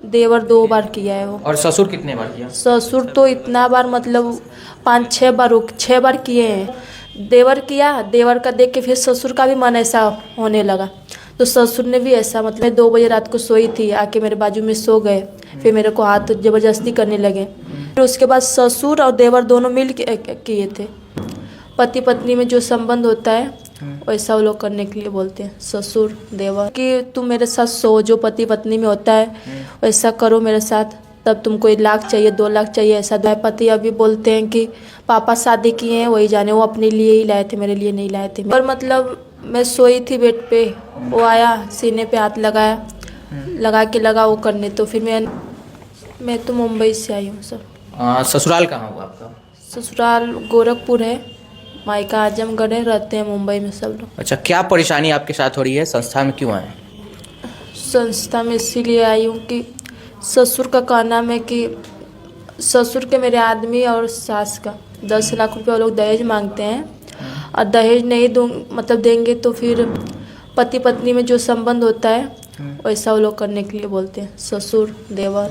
देवर 2 बार किया है वो। और ससुर कितने बार किया? ससुर तो इतना बार मतलब 5-6 बार 6 बार किए हैं। देवर किया, देवर का देख के फिर ससुर का भी मन ऐसा होने लगा, तो ससुर ने भी ऐसा मतलब 2 बजे रात को सोई थी, आके मेरे बाजू में सो गए, फिर मेरे को हाथ ज़बरदस्ती करने लगे। फिर उसके बाद ससुर और देवर दोनों मिल के किए थे। पति पत्नी में जो संबंध होता है वैसा वो लोग करने के लिए बोलते हैं ससुर देवर, कि तुम मेरे साथ सो, जो पति पत्नी में होता है वैसा करो मेरे साथ, तब तुमको 1 लाख चाहिए 2 लाख चाहिए ऐसा दो। पति अभी बोलते हैं कि पापा शादी किए हैं वही जाने, वो अपने लिए ही लाए थे, मेरे लिए नहीं लाए थे। और मतलब मैं सोई थी बेड पे, वो आया सीने पे हाथ लगाया, लगा वो करने, तो फिर मैं तो मुंबई से आई हूँ सर। ससुराल कहाँ हुआ आपका? ससुराल गोरखपुर है, मायका आजमगढ़ है, रहते हैं मुंबई में सब लोग। अच्छा, क्या परेशानी आपके साथ हो रही है? संस्था में क्यों आए? संस्था में इसीलिए आई हूँ कि ससुर का कहना है कि ससुर के मेरे आदमी और सास का 10 लाख रुपये वो लोग दहेज मांगते हैं, और दहेज नहीं दूँ मतलब देंगे तो फिर पति पत्नी में जो संबंध होता है वैसा वो लोग करने के लिए बोलते हैं ससुर देवर।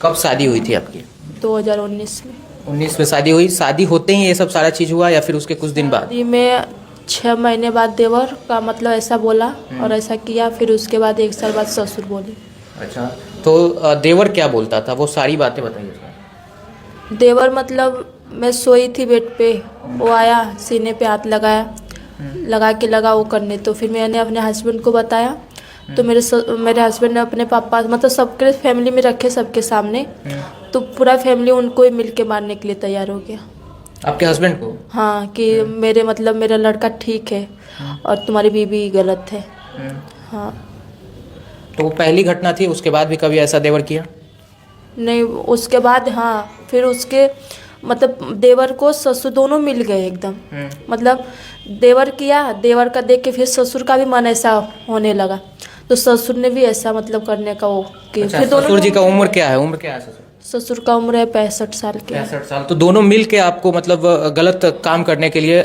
कब शादी हुई थी आपकी? 2019 में। 19 में शादी हुई। शादी होते ही ये सब सारा चीज़ हुआ या फिर उसके कुछ दिन बाद? शादी में 6 महीने बाद देवर का मतलब ऐसा बोला और ऐसा किया, फिर उसके बाद 1 साल बाद ससुर बोले। अच्छा, तो देवर क्या बोलता था, वो सारी बातें बताइए। देवर मतलब मैं सोई थी बेड पे, वो आया सीने पे हाथ लगाया, लगा वो करने, तो फिर मैंने अपने हस्बैंड को बताया, तो मेरे हस्बैंड ने अपने पापा मतलब सबके फैमिली में रखे सबके सामने, तो पूरा फैमिली उनको ही मिल के मारने के लिए तैयार हो गया। आपके हस्बैंड को? हाँ, कि मेरा लड़का ठीक है और तुम्हारी बीवी गलत है। हाँ। तो वो पहली घटना थी, उसके बाद भी कभी ऐसा देवर किया? नहीं, उसके बाद हाँ, फिर उसके मतलब देवर को ससुर दोनों मिल गए एकदम, मतलब देवर किया, देवर का देख के फिर ससुर का भी मन ऐसा होने लगा, तो ससुर ने भी ऐसा मतलब करने का वो कि अच्छा, फिर दोनों। ससुर जी का उम्र क्या है? उम्र क्या है ससुर? ससुर का उम्र है 65 साल के। 65 साल। तो दोनों मिल के आपको मतलब गलत काम करने के लिए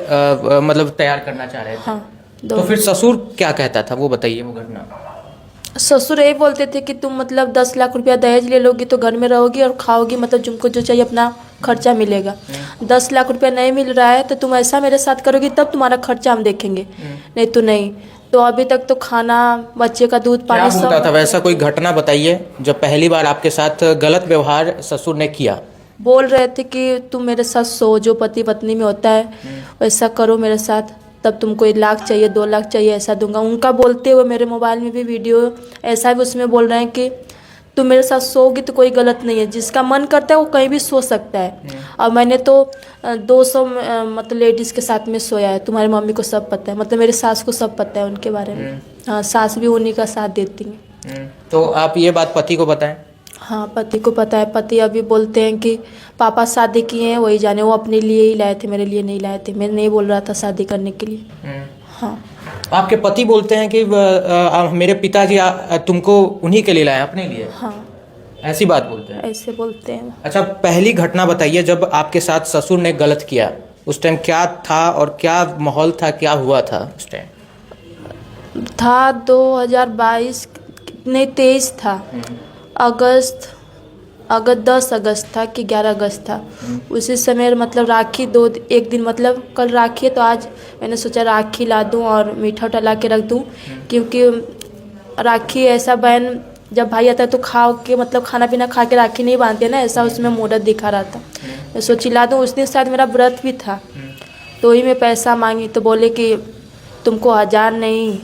मतलब तैयार करना चाह रहे थे? हाँ, तो फिर ससुर क्या कहता था, वो बताइए वो घटना। ससुर यही बोलते थे कि तुम मतलब 10 लाख रुपया दहेज ले लोगी तो घर में रहोगी और खाओगी, मतलब तुमको जो चाहिए अपना खर्चा मिलेगा। 10 लाख रुपया नहीं मिल रहा है तो तुम ऐसा मेरे साथ करोगी तब तुम्हारा खर्चा हम देखेंगे, नहीं तो नहीं। तो अभी तक तो खाना, बच्चे का दूध पानी सब होता था। वैसा कोई घटना बताइए जब पहली बार आपके साथ गलत व्यवहार ससुर ने किया। बोल रहे थे कि तुम मेरे साथ सो, जो पति पत्नी में होता है वैसा करो मेरे साथ, तब तुमको 1 लाख चाहिए 2 लाख चाहिए ऐसा दूंगा। उनका बोलते हुए मेरे मोबाइल में भी वीडियो ऐसा भी उसमें बोल रहे हैं कि तुम मेरे साथ सोओगी तो कोई गलत नहीं है, जिसका मन करता है वो कहीं भी सो सकता है। और मैंने तो 200 मतलब लेडीज़ के साथ में सोया है, तुम्हारी मम्मी को सब पता है, मतलब मेरे सास को सब पता है उनके बारे में। हाँ, सास भी उन्हीं का साथ देती है। तो आप ये बात पति को बताएं? हाँ, पति को पता है। पति अभी बोलते हैं कि पापा शादी किए हैं वही जाने, वो अपने लिए ही लाए थे, मेरे लिए नहीं लाए थे, मैं नहीं बोल रहा था शादी करने के लिए। हाँ, आपके पति बोलते हैं कि मेरे पिताजी तुमको उन्हीं के लिए लाए, अपने लिए? हाँ, ऐसी बात बोलते हैं? ऐसे बोलते हैं। अच्छा, पहली घटना बताइए जब आपके साथ ससुर ने गलत किया, उस टाइम क्या था और क्या माहौल था, क्या हुआ था उस टाइम? था 2022 नहीं 23 था, अगस्त 10 अगस्त था कि 11 अगस्त था। उसी समय मतलब राखी 1 दिन मतलब कल राखी है तो आज मैंने सोचा राखी ला दूं और मीठा उठा ला के रख दूं, क्योंकि राखी ऐसा बहन जब भाई आता है तो खाओ के मतलब खाना पीना खा के राखी नहीं बांधते ना, ऐसा उसमें मुहूर्त दिखा रहा था। मैं सोची ला दूं। उस दिन शायद मेरा व्रत भी था, तो ही मैं पैसा मांगी तो बोले कि तुमको 1000 नहीं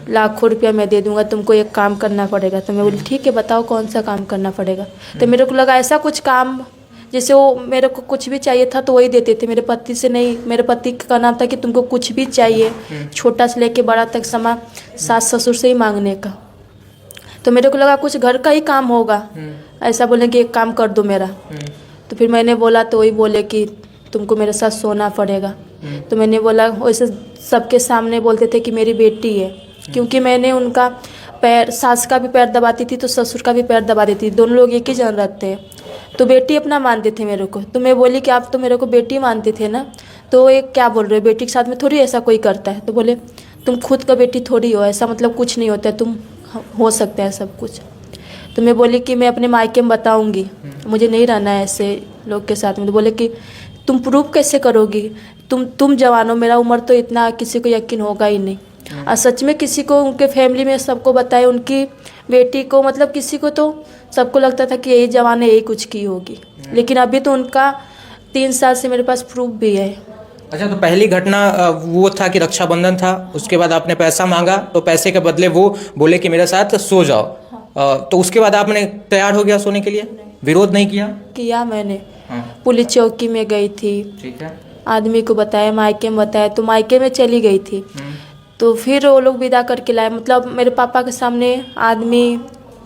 लाखों रुपया मैं दे दूंगा, तुमको एक काम करना पड़ेगा। तो मैं बोली ठीक है बताओ कौन सा काम करना पड़ेगा। तो मेरे को लगा ऐसा कुछ काम जैसे वो मेरे को कुछ भी चाहिए था तो वही देते थे, मेरे पति से नहीं। मेरे पति का नाम था कि तुमको कुछ भी चाहिए छोटा से लेके बड़ा तक सामान सास ससुर से ही मांगने का। तो मेरे को लगा कुछ घर का ही काम होगा, ऐसा बोले कि एक काम कर दो मेरा। तो फिर मैंने बोला तो वही बोले कि तुमको मेरे साथ सोना पड़ेगा। तो मैंने बोला, वैसे सबके सामने बोलते थे कि मेरी बेटी है, क्योंकि मैंने उनका पैर, सास का भी पैर दबाती थी तो ससुर का भी पैर दबा देती थी, दोनों लोग एक ही जन रखते हैं, तो बेटी अपना मानते थे मेरे को। तो मैं बोली कि आप तो मेरे को बेटी मानते थे ना, तो एक क्या बोल रहे हो, बेटी के साथ में थोड़ी ऐसा कोई करता है। तो बोले तुम खुद का बेटी थोड़ी हो, ऐसा मतलब कुछ नहीं होता है, तुम हो सकता है सब कुछ। तो मैं बोली कि मैं अपने मायके में बताऊंगी, मुझे नहीं रहना है ऐसे लोग के साथ में। तो बोले कि तुम प्रूव कैसे करोगी, तुम जवान हो, मेरा उम्र तो इतना, किसी को यकीन होगा ही नहीं। और सच में किसी को, उनके फैमिली में सबको बताए, उनकी बेटी को, मतलब किसी को तो सबको लगता था कि यही जवान है, यही कुछ की होगी। लेकिन अभी तो उनका 3 साल से मेरे पास प्रूफ भी है। अच्छा, तो पहली घटना वो था कि रक्षाबंधन था, उसके बाद आपने पैसा मांगा, तो पैसे के बदले वो बोले कि मेरे साथ सो जाओ। तो उसके बाद आपने तैयार हो गया सोने के लिए, विरोध नहीं किया? मैंने पुलिस चौकी में गई थी, ठीक है, आदमी को बताया, मायके में बताया, तो मायके में चली गई थी। तो फिर वो लोग विदा करके लाए, मतलब मेरे पापा के सामने आदमी,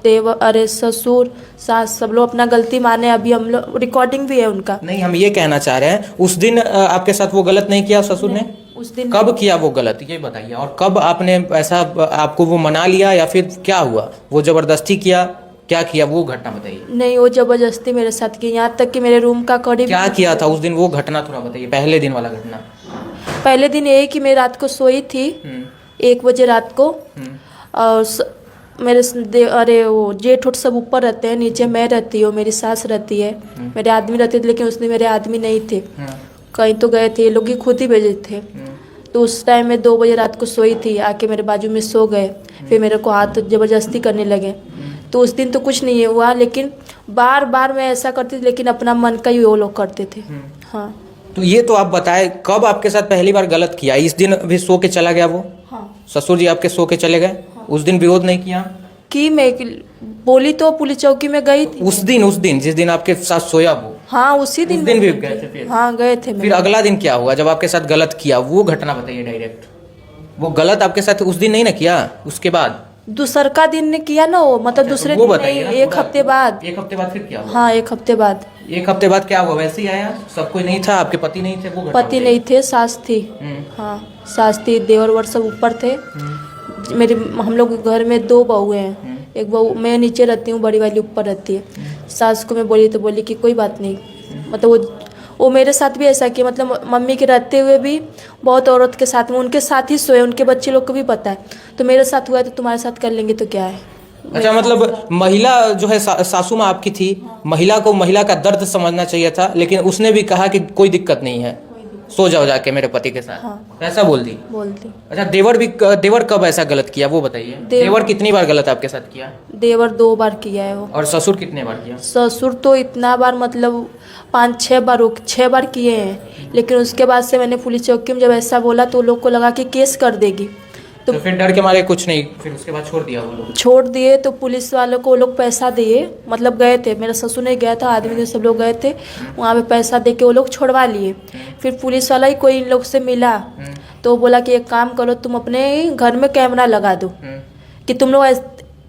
अरे ससुर, सास, सब लोग अपना गलती माने। अभी हम लोग, रिकॉर्डिंग भी है उनका। नहीं, हम ये कहना चाह रहे हैं, उस दिन आपके साथ वो गलत नहीं किया ससुर ने? उस दिन कब किया वो गलत, ये बताइए। और कब आपने ऐसा, आपको वो मना लिया या फिर क्या हुआ, वो जबरदस्ती किया, क्या किया, वो घटना बताइए। नहीं, वो जबरदस्ती मेरे साथ की, यहाँ तक कि मेरे रूम का कड़ी। क्या किया था उस दिन, वो घटना थोड़ा बताइए, पहले दिन वाला घटना। पहले दिन यही कि मैं रात को सोई थी 1 बजे रात को, और अरे वो जेठ उठ सब ऊपर रहते हैं, नीचे मैं रहती हूँ, मेरी सास रहती है, मेरे आदमी रहते थे। लेकिन उस दिन मेरे आदमी नहीं थे, कहीं तो गए थे, ये लोग ही खुद ही भेजे थे। तो उस टाइम में 2 बजे रात को सोई थी, आके मेरे बाजू में सो गए, फिर मेरे को हाथ ज़बरदस्ती करने लगे। तो उस दिन तो कुछ नहीं हुआ, लेकिन बार बार मैं ऐसा करती थी, लेकिन अपना मन का ही वो लोग करते थे। हाँ। तो ये तो आप बताए, कब आपके साथ पहली बार गलत किया? इस दिन भी सो के चला गया वो? हाँ। ससुर जी आपके सो के चले गए? हाँ। उस दिन विरोध नहीं किया कि मैं बोली तो पुलिस चौकी में गई थी। उस दिन जिस दिन आपके साथ सोया वो? हाँ, उसी दिन भी गए थे फिर? हाँ, गए थे। फिर अगला दिन क्या हुआ जब आपके साथ गलत किया, वो घटना बताइए डायरेक्ट। वो गलत आपके साथ उस दिन नहीं ना किया, उसके बाद दूसर का दिन ने किया ना वो, मतलब दूसरे दिन नहीं, 1 हफ्ते बाद। 1 हफ्ते बाद फिर क्या हुआ? हाँ, 1 हफ्ते बाद। 1 हफ्ते बाद क्या हुआ? वैसे ही आया, सब कोई नहीं था, आपके पति नहीं थे? वो पति नहीं थे, सास थी। हाँ, सास थी, देवर वर सब ऊपर थे। मेरे, हम लोग घर में 2 बहुएं हैं, एक बहू मैं नीचे रहती हूँ, बड़ी वाली ऊपर रहती है। सास को मैं बोली तो बोली कि कोई बात नहीं, मतलब वो मेरे साथ भी ऐसा किया, मतलब मम्मी के रहते हुए भी बहुत औरत के साथ में, उनके साथ ही सोए, उनके बच्चे लोग को भी पता है। तो मेरे साथ हुआ है तो तुम्हारे साथ कर लेंगे तो क्या है। अच्छा, मतलब महिला जो है सासू माँ आपकी थी, महिला को महिला का दर्द समझना चाहिए था, लेकिन उसने भी कहा कि कोई दिक्कत नहीं है, सो जाओ जाके मेरे पति के साथ। हाँ। ऐसा बोलती। अच्छा, देवर कब ऐसा गलत किया वो बताइए। देवर कितनी बार गलत आपके साथ किया? देवर 2 बार किया है वो। और ससुर कितने बार किया? ससुर तो इतना बार, मतलब 5-6 बार, 6 बार किए हैं। लेकिन उसके बाद से मैंने पुलिस चौकी में जब ऐसा बोला तो लोग को लगा कि केस कर देगी, तो फिर डर के मारे कुछ नहीं, फिर उसके बाद छोड़ दिया वो लोग? छोड़ दिए। तो पुलिस वालों को वो लोग पैसा दिए, मतलब गए थे, मेरा ससुर नहीं गया था, आदमी ने सब लोग गए थे, वहाँ पे पैसा दे के वो लोग छोड़वा लिए। फिर पुलिस वाला ही कोई इन लोग से मिला तो बोला कि एक काम करो, तुम अपने घर में कैमरा लगा दो। कि तुम लोग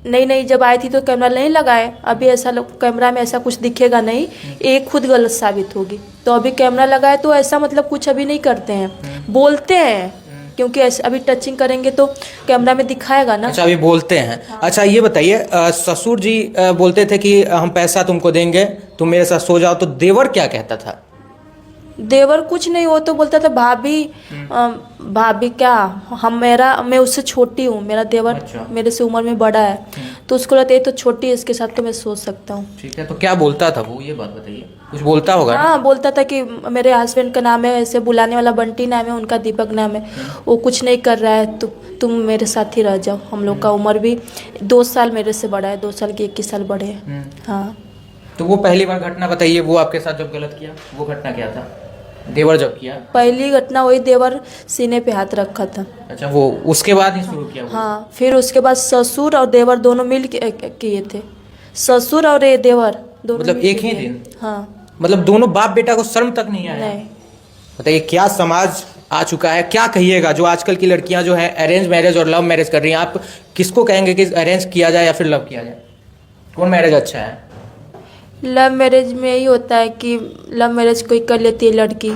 नहीं जब आई थी तो कैमरा नहीं लगाए, अभी ऐसा कैमरा में ऐसा कुछ दिखेगा नहीं, एक खुद गलत साबित होगी। तो अभी कैमरा लगाए तो ऐसा मतलब कुछ अभी नहीं करते हैं, बोलते हैं, क्योंकि अभी टचिंग करेंगे तो कैमरा में दिखाएगा ना। अच्छा, अभी बोलते हैं। हाँ। अच्छा, ये बताइए, ससुर जी बोलते थे कि हम पैसा तुमको देंगे, तुम मेरे साथ सो जाओ, तो देवर क्या कहता था? देवर कुछ नहीं, वो तो बोलता था भाभी क्या, मैं उससे छोटी हूँ, मेरा देवर मेरे से उम्र में बड़ा है, तो उसको लगता है तो छोटी है, इसके साथ तो मैं सोच सकता हूँ। ठीक है, तो क्या बोलता था वो, ये बात बताइए। कुछ बोलता होगा? हाँ, बोलता था कि मेरे हस्बैंड का नाम है, ऐसे बुलाने वाला बंटी नाम है, उनका दीपक नाम है, वो कुछ नहीं कर रहा है, तो तुम मेरे साथ ही रह जाओ। हम लोग का उम्र भी 2 साल मेरे से बड़ा है, 2 साल की 21 साल बड़े हैं। हाँ। तो वो पहली बार घटना बताइए, वो आपके साथ जब गलत किया, वो घटना क्या था? देवर जब किया पहली घटना, वही देवर सीने पे हाथ रखा था। अच्छा, वो उसके बाद ही शुरू किया? हाँ, फिर उसके बाद ससुर और देवर दोनों मिल के किए थे, ससुर और ये देवर दोनों, मतलब एक ही दिन? हाँ, मतलब दोनों बाप बेटा को शर्म तक नहीं आया? नहीं। बताइए, क्या समाज आ चुका है, क्या कहिएगा जो आजकल की लड़कियां जो है अरेंज मैरिज और लव मैरिज कर रही हैं, आप किसको कहेंगे कि अरेंज किया जाए या फिर लव किया जाए, कौन मैरिज अच्छा है? लव मैरिज में यही होता है कि लव मैरिज कोई कर लेती है लड़की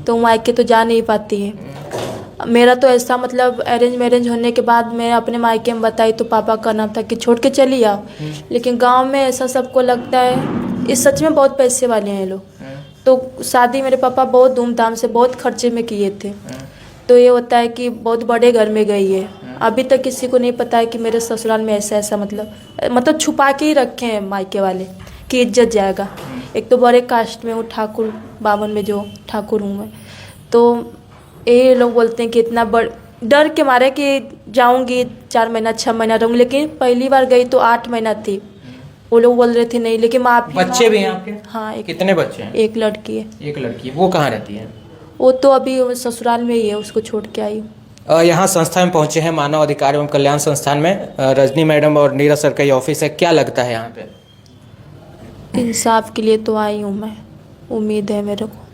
तो मायके तो जा नहीं पाती है। मेरा तो ऐसा, मतलब अरेंज मैरिज होने के बाद मैं अपने मायके में बताई तो पापा का नाम था कि छोड़ के चली आओ, लेकिन गांव में ऐसा सबको लगता है, इस सच में बहुत पैसे वाले हैं लोग, तो शादी मेरे पापा बहुत धूमधाम से बहुत खर्चे में किए थे, तो ये होता है कि बहुत बड़े घर में गई है, अभी तक किसी को नहीं पता है कि मेरे ससुराल में ऐसा ऐसा मतलब छुपा के ही रखे हैं मायके वाले कि इज्जत जाएगा। एक तो बड़े कास्ट में हूँ, ठाकुर बावन में जो ठाकुर हूँ मैं, तो ये लोग बोलते हैं कि इतना डर के मारे कि जाऊंगी 4 महीना 6 महीना रहूँगी, लेकिन पहली बार गई तो 8 महीना थी। वो लोग बोल रहे थे नहीं, लेकिन माफी। बच्चे भी हैं आपके? हाँ, कितने बच्चे हैं? एक लड़की है। एक लड़की है। वो कहाँ रहती है? वो तो अभी ससुराल में ही है, उसको छोड़ के आई हूँ। यहाँ संस्था में पहुंचे हैं, मानव अधिकार एवं कल्याण संस्थान में। रजनी मैडम और नीरज सर का ये ऑफिस है। क्या लगता है यहाँ पे? इंसाफ के लिए तो आई हूँ मैं, उम्मीद है मेरे को।